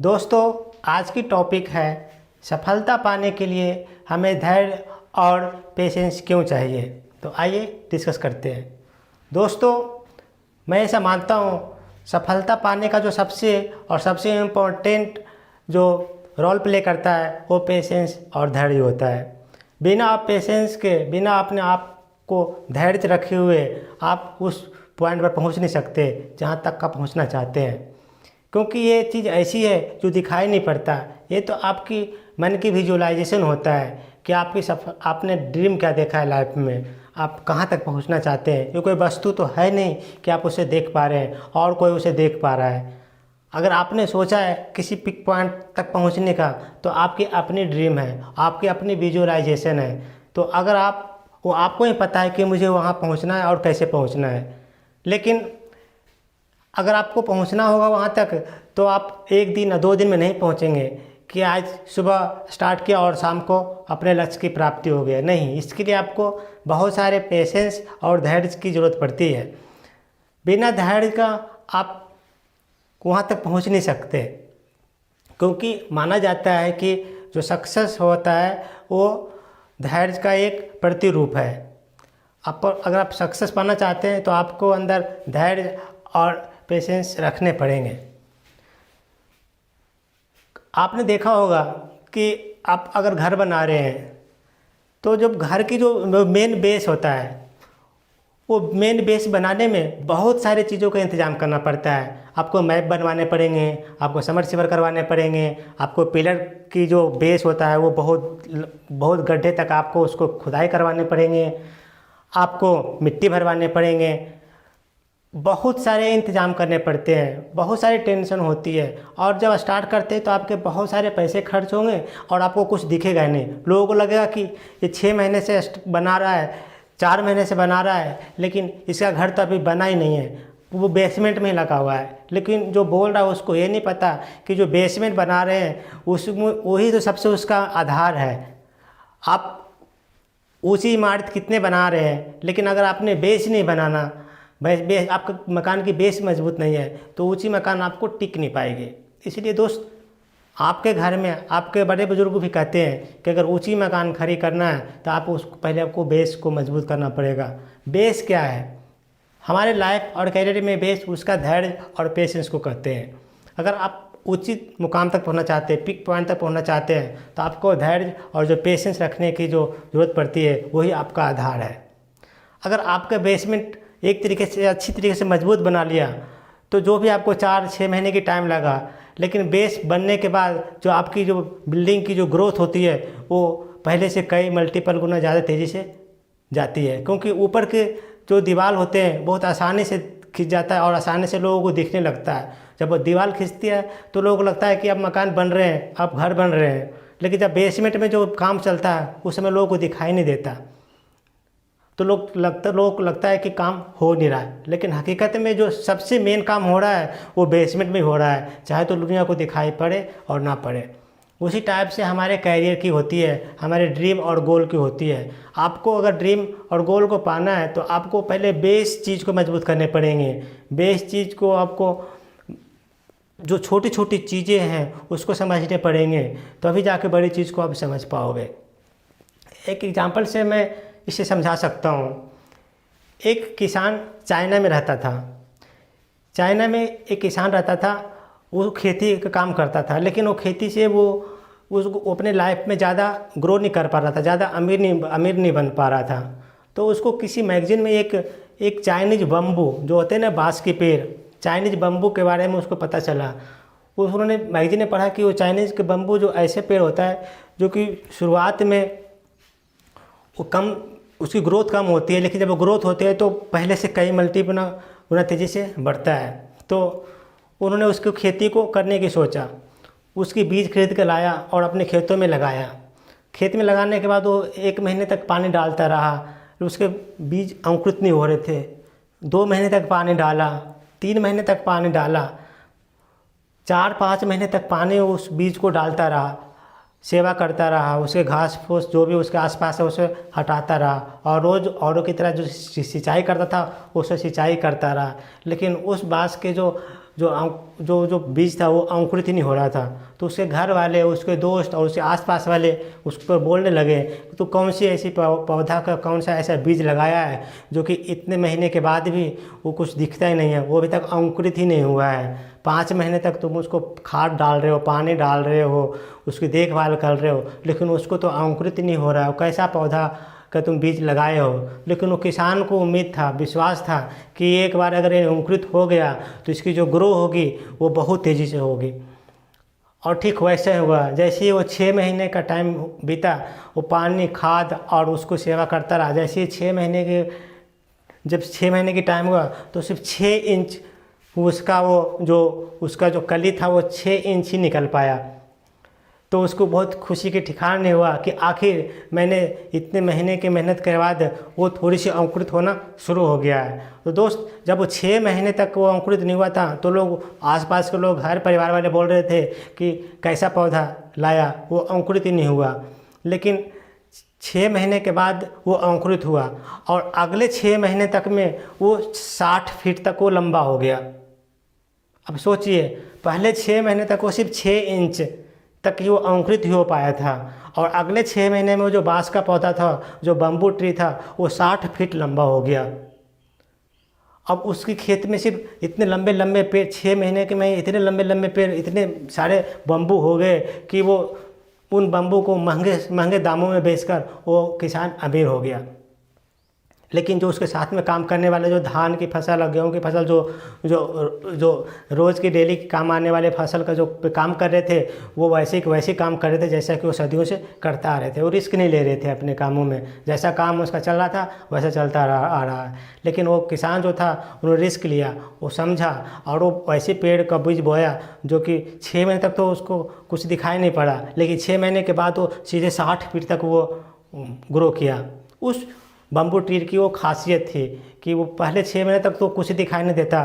दोस्तों, आज की टॉपिक है सफलता पाने के लिए हमें धैर्य और पेशेंस क्यों चाहिए। तो आइए डिस्कस करते हैं। दोस्तों, मैं ऐसा मानता हूँ सफलता पाने का जो सबसे इम्पोर्टेंट जो रोल प्ले करता है वो पेशेंस और धैर्य होता है। बिना अपने आप को धैर्य रखे हुए आप उस पॉइंट पर पहुँच नहीं सकते जहाँ तक का पहुँचना चाहते हैं, क्योंकि ये चीज़ ऐसी है जो दिखाई नहीं पड़ता। ये तो आपकी मन की विजुअलाइजेशन होता है कि आपने ड्रीम क्या देखा है लाइफ में, आप कहाँ तक पहुँचना चाहते हैं। ये कोई वस्तु तो है नहीं कि आप उसे देख पा रहे हैं और कोई उसे देख पा रहा है। अगर आपने सोचा है किसी पिक पॉइंट तक पहुँचने का, तो आपकी अपनी ड्रीम है, आपकी अपनी विजुअलाइजेशन है। तो अगर आपको ही पता है कि मुझे वहाँ पहुँचना है और कैसे पहुँचना है। लेकिन अगर आपको पहुंचना होगा वहाँ तक, तो आप एक दिन या 2 दिन में नहीं पहुंचेंगे कि आज सुबह स्टार्ट किया और शाम को अपने लक्ष्य की प्राप्ति हो गया। नहीं, इसके लिए आपको बहुत सारे पेशेंस और धैर्य की ज़रूरत पड़ती है। बिना धैर्य का आप वहाँ तक पहुँच नहीं सकते, क्योंकि माना जाता है कि जो सक्सेस होता है वो धैर्य का एक प्रतिरूप है। अगर आप सक्सेस पाना चाहते हैं तो आपको अंदर धैर्य और पेशेंस रखने पड़ेंगे। आपने देखा होगा कि आप अगर घर बना रहे हैं तो जब घर की जो मेन बेस होता है, वो मेन बेस बनाने में बहुत सारे चीज़ों का इंतज़ाम करना पड़ता है। आपको मैप बनवाने पड़ेंगे, आपको समरसीवर करवाने पड़ेंगे, आपको पिलर की जो बेस होता है वो बहुत गड्ढे तक आपको उसको खुदाई करवाने पड़ेंगे, आपको मिट्टी भरवाने पड़ेंगे, बहुत सारे इंतज़ाम करने पड़ते हैं, बहुत सारी टेंशन होती है। और जब स्टार्ट करते हैं तो आपके बहुत सारे पैसे खर्च होंगे और आपको कुछ दिखेगा नहीं। लोगों को लगेगा कि ये 6 महीने से बना रहा है, 4 महीने से बना रहा है, लेकिन इसका घर तो अभी बना ही नहीं है, वो बेसमेंट में ही लगा हुआ है। लेकिन जो बोल रहा है उसको ये नहीं पता कि जो बेसमेंट बना रहे हैं उसमें वही तो सबसे उसका आधार है। आप ऊँची इमारत कितने बना रहे हैं, लेकिन अगर आपने बेस नहीं बनाना, आपका मकान की बेस मजबूत नहीं है, तो ऊंची मकान आपको टिक नहीं पाएगी। इसलिए दोस्त, आपके घर में आपके बड़े बुजुर्ग भी कहते हैं कि अगर ऊंची मकान खड़ी करना है तो आपको बेस को मजबूत करना पड़ेगा। बेस क्या है? हमारे लाइफ और कैरियर में बेस उसका धैर्य और पेशेंस को कहते हैं। अगर आप उचित मुकाम तक पहुंचना चाहते हैं, पिक पॉइंट तक पहुंचना चाहते हैं, तो आपको धैर्य और जो पेशेंस रखने की जो ज़रूरत पड़ती है वही आपका आधार है। अगर आपका बेसमेंट एक तरीके से अच्छी तरीके से मजबूत बना लिया तो जो भी आपको 4-6 महीने की टाइम लगा, लेकिन बेस बनने के बाद जो आपकी जो बिल्डिंग की जो ग्रोथ होती है वो पहले से कई मल्टीपल गुना ज़्यादा तेज़ी से जाती है, क्योंकि ऊपर के जो दीवार होते हैं बहुत आसानी से खिंच जाता है और आसानी से लोगों को दिखने लगता है। जब वो दीवार खिंचती है तो लोगों को लगता है कि अब मकान बन रहे हैं, अब घर बन रहे हैं, लेकिन जब बेसमेंट में जो काम चलता है उस समय लोगों को दिखाई नहीं देता, तो लोगों को लगता है कि काम हो नहीं रहा है। लेकिन हकीकत में जो सबसे मेन काम हो रहा है वो बेसमेंट में हो रहा है, चाहे तो दुनिया को दिखाई पड़े और ना पड़े। उसी टाइप से हमारे कैरियर की होती है, हमारे ड्रीम और गोल की होती है। आपको अगर ड्रीम और गोल को पाना है तो आपको पहले बेस चीज़ को मजबूत करने पड़ेंगे। बेस चीज़ को आपको जो छोटी छोटी चीज़ें हैं उसको समझने पड़ेंगे, तभी जाके बड़ी चीज़ को आप समझ पाओगे। एक एग्जाम्पल से मैं इसे समझा सकता हूँ। एक किसान चाइना में रहता था। चाइना में एक किसान रहता था, वो खेती का काम करता था, लेकिन वो खेती से वो अपने लाइफ में ज़्यादा ग्रो नहीं कर पा रहा था, ज़्यादा अमीर नहीं बन पा रहा था। तो उसको किसी मैगजीन में एक चाइनीज बम्बू जो होते हैं ना, बाँस के पेड़, चाइनीज बम्बू के बारे में उसको पता चला। उन्होंने मैगजीन में पढ़ा कि वो चाइनीज़ के बम्बू जो ऐसे पेड़ होता है जो कि शुरुआत में उसकी ग्रोथ कम होती है, लेकिन जब वो ग्रोथ होती है तो पहले से कई गुना तेज़ी से बढ़ता है। तो उन्होंने उसकी खेती को करने की सोचा, उसकी बीज खरीद कर लाया और अपने खेतों में लगाया। खेत में लगाने के बाद वो 1 महीने तक पानी डालता रहा, उसके बीज अंकुरित नहीं हो रहे थे। 2 महीने तक पानी डाला, 3 महीने तक पानी डाला, 4-5 महीने तक पानी उस बीज को डालता रहा, सेवा करता रहा, उसके घास फूस जो भी उसके आसपास है उसे हटाता रहा, और रोज़ औरों की तरह जो सिंचाई करता था उसे सिंचाई करता रहा। लेकिन उस बाँस के जो जो बीज था वो अंकुरित ही नहीं हो रहा था। तो उसके घर वाले, उसके दोस्त और उसके आसपास वाले उस पर बोलने लगे तो कौन सी ऐसी पौधा का कौन सा ऐसा बीज लगाया है जो कि इतने महीने के बाद भी वो कुछ दिखता ही नहीं है, वो अभी तक अंकुरित ही नहीं हुआ है। 5 महीने तक तुम उसको खाद डाल रहे हो, पानी डाल रहे हो, उसकी देखभाल कर रहे हो, लेकिन उसको तो अंकुरित नहीं हो रहा है। कैसा पौधा का तुम बीज लगाए हो। लेकिन वो किसान को उम्मीद था, विश्वास था कि एक बार अगर ये अंकुरित हो गया तो इसकी जो ग्रो होगी वो बहुत तेज़ी से होगी। और ठीक वैसे हुआ। जैसे ही वो 6 महीने का टाइम बीता, वो पानी, खाद और उसको सेवा करता रहा। जैसे ही 6 महीने के जब 6 महीने की टाइम हुआ तो सिर्फ 6 इंच उसका जो कली था वो 6 इंच ही निकल पाया। तो उसको बहुत खुशी के ठिकाना नहीं हुआ कि आखिर मैंने इतने महीने की मेहनत के बाद वो थोड़ी सी अंकुरित होना शुरू हो गया है। तो दोस्त, जब वो 6 महीने तक वो अंकुरित नहीं हुआ था तो लोग, आसपास के लोग, हर परिवार वाले बोल रहे थे कि कैसा पौधा लाया, वो अंकुरित ही नहीं हुआ। लेकिन 6 महीने के बाद वो अंकुरित हुआ और अगले 6 महीने तक में वो 60 फीट तक वो लंबा हो गया। अब सोचिए, पहले 6 महीने तक वो सिर्फ 6 इंच तक ही वो अंकुरित ही हो पाया था और अगले 6 महीने में वो जो बांस का पौधा था, जो बम्बू ट्री था, वो 60 फीट लंबा हो गया। अब उसकी खेत में सिर्फ इतने लंबे लंबे पेड़, 6 महीने के में इतने लंबे लंबे पेड़, इतने सारे बम्बू हो गए कि वो उन बम्बू को महंगे महंगे दामों में बेचकर वो किसान अमीर हो गया। लेकिन जो उसके साथ में काम करने वाले, जो धान की फसल और गेहूँ की फसल, जो रोज़ की डेली काम आने वाले फसल का जो काम कर रहे थे, वो वैसे काम कर रहे थे जैसा कि वो सदियों से करता आ रहे थे। वो रिस्क नहीं ले रहे थे अपने कामों में, जैसा काम उसका चल रहा था वैसा चलता आ रहा है। लेकिन वो किसान जो था, उन्होंने रिस्क लिया, वो समझा और वो वैसे पेड़ का बीज बोया जो कि 6 महीने तक तो उसको कुछ दिखाई नहीं पड़ा, लेकिन 6 महीने के बाद वो सीधे 60 फीट तक वो ग्रो किया। उस बम्बू ट्री की वो खासियत थी कि वो पहले 6 महीने तक तो कुछ दिखाई नहीं देता।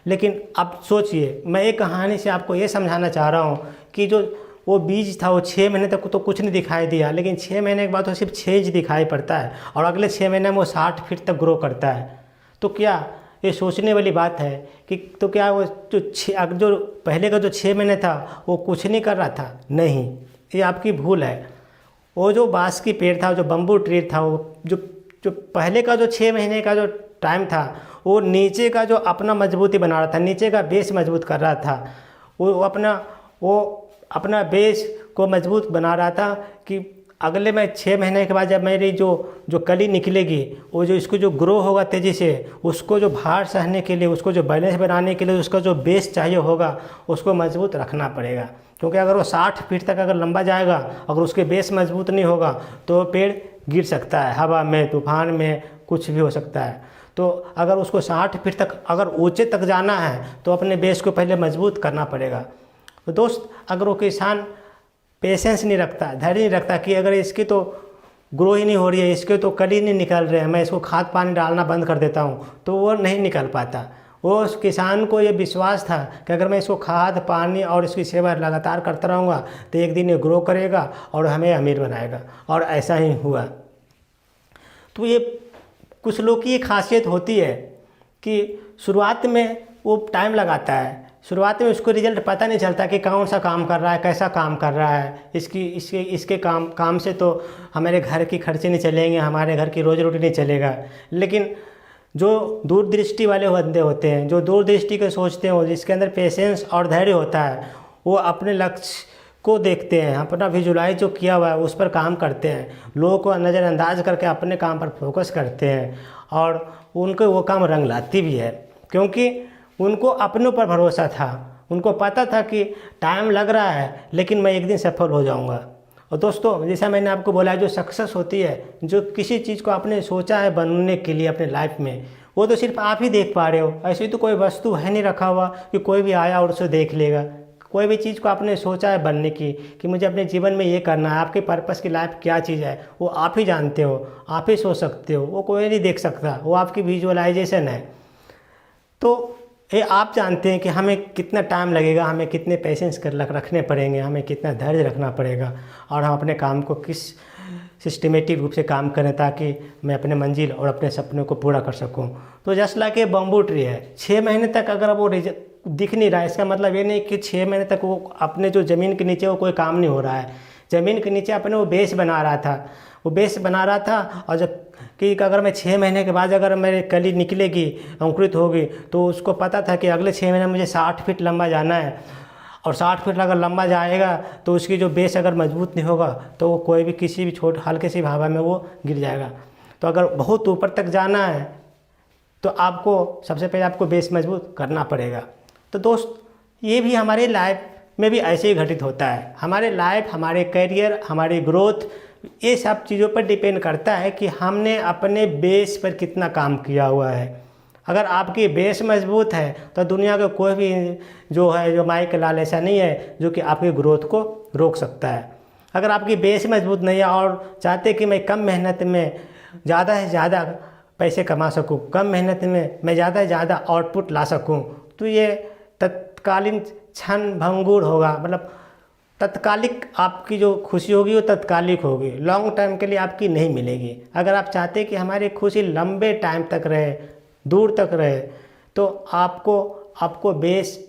लेकिन अब सोचिए, मैं एक कहानी से आपको ये समझाना चाह रहा हूँ कि जो वो बीज था वो 6 महीने तक तो कुछ नहीं दिखाई दिया, लेकिन 6 महीने के बाद तो सिर्फ 6 इंच दिखाई पड़ता है और अगले 6 महीने में वो 60 फीट तक ग्रो करता है। तो क्या ये सोचने वाली बात है कि तो क्या वो जो पहले का जो 6 महीने था वो कुछ नहीं कर रहा था? नहीं, ये आपकी भूल है। वो जो बांस की पेड़ था, जो बम्बू ट्री था, वो जो पहले का जो 6 महीने का जो टाइम था, वो नीचे का जो अपना मजबूती बना रहा था, नीचे का बेस मजबूत कर रहा था। वो अपना बेस को मजबूत बना रहा था कि अगले में 6 महीने के बाद जब मेरी जो कली निकलेगी, वो जो इसको जो ग्रो होगा तेज़ी से, उसको जो भार सहने के लिए, उसको जो बैलेंस बनाने के लिए उसका जो बेस चाहिए होगा, उसको मजबूत रखना पड़ेगा। क्योंकि अगर वो 60 फीट तक अगर लंबा जाएगा, अगर उसके बेस मजबूत नहीं होगा तो पेड़ गिर सकता है, हवा में, तूफान में, कुछ भी हो सकता है। तो अगर उसको 60 फीट तक अगर ऊंचे तक जाना है तो अपने बेस को पहले मजबूत करना पड़ेगा। तो दोस्त, अगर वो किसान पेशेंस नहीं रखता, धैर्य नहीं रखता कि अगर इसकी तो ग्रो ही नहीं हो रही है, इसके तो कली नहीं निकल रहे हैं, मैं इसको खाद पानी डालना बंद कर देता हूँ, तो वो नहीं निकल पाता। वो उस किसान को ये विश्वास था कि अगर मैं इसको खाद पानी और इसकी सेवा लगातार करता रहूँगा तो एक दिन ये ग्रो करेगा और हमें अमीर बनाएगा, और ऐसा ही हुआ। तो ये कुछ लोग की ये खासियत होती है कि शुरुआत में वो टाइम लगाता है, शुरुआत में उसको रिजल्ट पता नहीं चलता कि कौन सा काम कर रहा है, कैसा काम कर रहा है। इसके काम से तो हमारे घर की खर्चे नहीं चलेंगे, हमारे घर की रोजी रोटी नहीं चलेगा। लेकिन जो दूरदृष्टि वाले बंदे होते हैं, जो दूरदृष्टि के सोचते हैं, जिसके अंदर पेशेंस और धैर्य होता है, वो अपने लक्ष्य को देखते हैं, अपना विजुलाइज जो किया हुआ है उस पर काम करते हैं, लोगों को नज़रअंदाज करके अपने काम पर फोकस करते हैं, और उनको वो काम रंग लाती भी है। क्योंकि उनको अपने ऊपर भरोसा था, उनको पता था कि टाइम लग रहा है लेकिन मैं एक दिन सफल हो जाऊंगा। और दोस्तों, जैसा मैंने आपको बोला, जो सक्सेस होती है, जो किसी चीज़ को आपने सोचा है बनने के लिए अपने लाइफ में, वो तो सिर्फ आप ही देख पा रहे हो। ऐसी तो कोई वस्तु है नहीं रखा हुआ कि कोई भी आया और उसे देख लेगा। कोई भी चीज़ को आपने सोचा है बनने की कि मुझे अपने जीवन में ये करना है, आपके पर्पस की लाइफ क्या चीज़ है, वो आप ही जानते हो, आप ही सोच सकते हो, वो कोई नहीं देख सकता, वो आपकी विजुअलाइजेशन है। तो ये आप जानते हैं कि हमें कितना टाइम लगेगा, हमें कितने पेशेंस रखने पड़ेंगे, हमें कितना धैर्य रखना पड़ेगा, और हम अपने काम को किस सिस्टमेटिक रूप से काम करें ताकि मैं अपने मंजिल और अपने सपनों को पूरा कर सकूं। तो जस्ट लाइक ये बम्बू ट्री है, 6 महीने तक अगर दिख नहीं रहा है, इसका मतलब ये नहीं कि 6 महीने तक वो अपने जो ज़मीन के नीचे वो कोई काम नहीं हो रहा है। ज़मीन के नीचे अपने वो बेस बना रहा था, वो बेस बना रहा था। और जब कि अगर मैं 6 महीने के बाद अगर मेरी कली निकलेगी, अंकुरित होगी, तो उसको पता था कि अगले 6 महीने मुझे 60 फीट लंबा जाना है। और 60 फीट अगर लंबा जाएगा तो उसकी जो बेस अगर मजबूत नहीं होगा तो वो कोई भी किसी भी हल्के सी हवा में वो गिर जाएगा। तो अगर बहुत ऊपर तक जाना है तो आपको सबसे पहले आपको बेस मजबूत करना पड़ेगा। तो दोस्त, ये भी हमारे लाइफ में भी ऐसे ही घटित होता है। हमारे लाइफ, हमारे करियर, हमारी ग्रोथ, ये सब चीज़ों पर डिपेंड करता है कि हमने अपने बेस पर कितना काम किया हुआ है। अगर आपकी बेस मजबूत है तो दुनिया का कोई भी जो माई का लाल ऐसा नहीं है जो कि आपकी ग्रोथ को रोक सकता है। अगर आपकी बेस मजबूत नहीं है और चाहते कि मैं कम मेहनत में ज़्यादा से ज़्यादा पैसे कमा सकूं, कम मेहनत में मैं ज़्यादा से ज़्यादा आउटपुट ला सकूं, तो ये तत्कालीन क्षण भंगुर होगा। मतलब तत्कालिक आपकी जो खुशी होगी वो तत्कालिक होगी, लॉन्ग टाइम के लिए आपकी नहीं मिलेगी। अगर आप चाहते हैं कि हमारी खुशी लंबे टाइम तक रहे, दूर तक रहे, तो आपको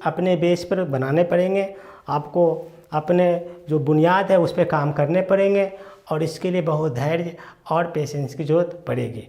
अपने बेस पर बनाने पड़ेंगे। आपको अपने जो बुनियाद है उस पर काम करने पड़ेंगे और इसके लिए बहुत धैर्य और पेशेंस की ज़रूरत पड़ेगी।